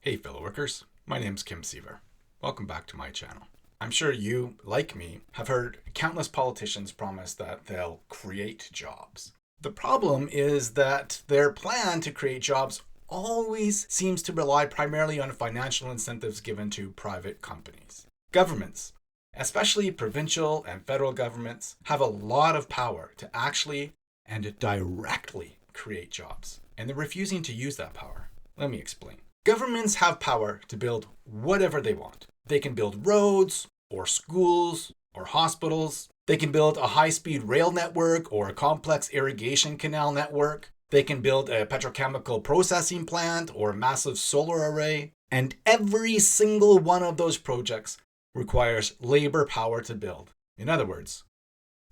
Hey fellow workers, my name's Kim Siever. Welcome back to my channel. I'm sure you, like me, have heard countless politicians promise that they'll create jobs. The problem is that their plan to create jobs always seems to rely primarily on financial incentives given to private companies. Governments, especially provincial and federal governments, have a lot of power to actually and directly create jobs, and they're refusing to use that power. Let me explain. Governments have power to build whatever they want. They can build roads, or schools, or hospitals. They can build a high-speed rail network or a complex irrigation canal network. They can build a petrochemical processing plant or a massive solar array. And every single one of those projects requires labor power to build. In other words,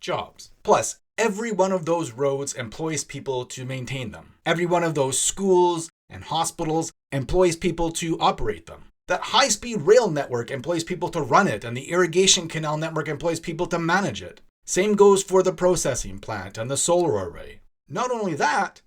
jobs. Plus, every one of those roads employs people to maintain them. Every one of those schools and hospitals employs people to operate them. That high-speed rail network employs people to run it, and the irrigation canal network employs people to manage it. Same goes for the processing plant and the solar array. Not only that,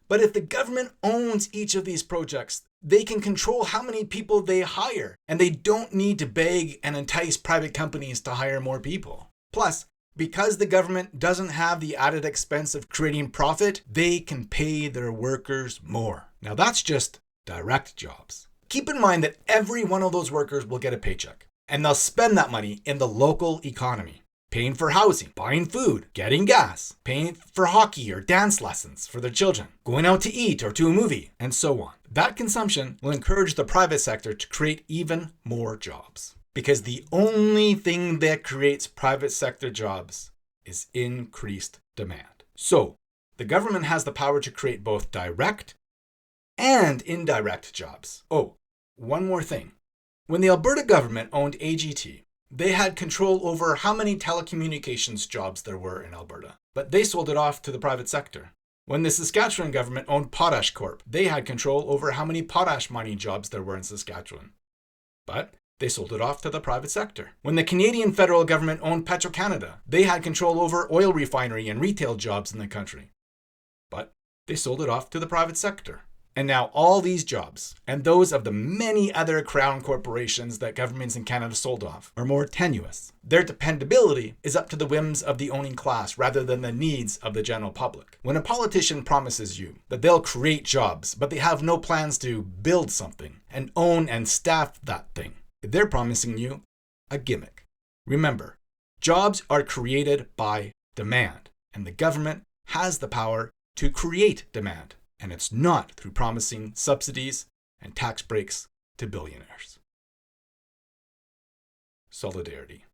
but if the government owns each of these projects, they can control how many people they hire, and they don't need to beg and entice private companies to hire more people. Plus, because the government doesn't have the added expense of creating profit, they can pay their workers more. Now that's just direct jobs. Keep in mind that every one of those workers will get a paycheck, and they'll spend that money in the local economy, paying for housing, buying food, getting gas, paying for hockey or dance lessons for their children, going out to eat or to a movie, and so on. That consumption will encourage the private sector to create even more jobs. Because the only thing that creates private sector jobs is increased demand. So, the government has the power to create both direct and indirect jobs. Oh, one more thing. When the Alberta government owned AGT, they had control over how many telecommunications jobs there were in Alberta, but they sold it off to the private sector. When the Saskatchewan government owned Potash Corp, they had control over how many potash mining jobs there were in Saskatchewan, but they sold it off to the private sector. When the Canadian federal government owned Petro-Canada, they had control over oil refinery and retail jobs in the country, but they sold it off to the private sector. And now all these jobs, and those of the many other crown corporations that governments in Canada sold off, are more tenuous. Their dependability is up to the whims of the owning class rather than the needs of the general public. When a politician promises you that they'll create jobs, but they have no plans to build something and own and staff that thing, they're promising you a gimmick. Remember, jobs are created by demand, and the government has the power to create demand. And it's not through promising subsidies and tax breaks to billionaires. Solidarity.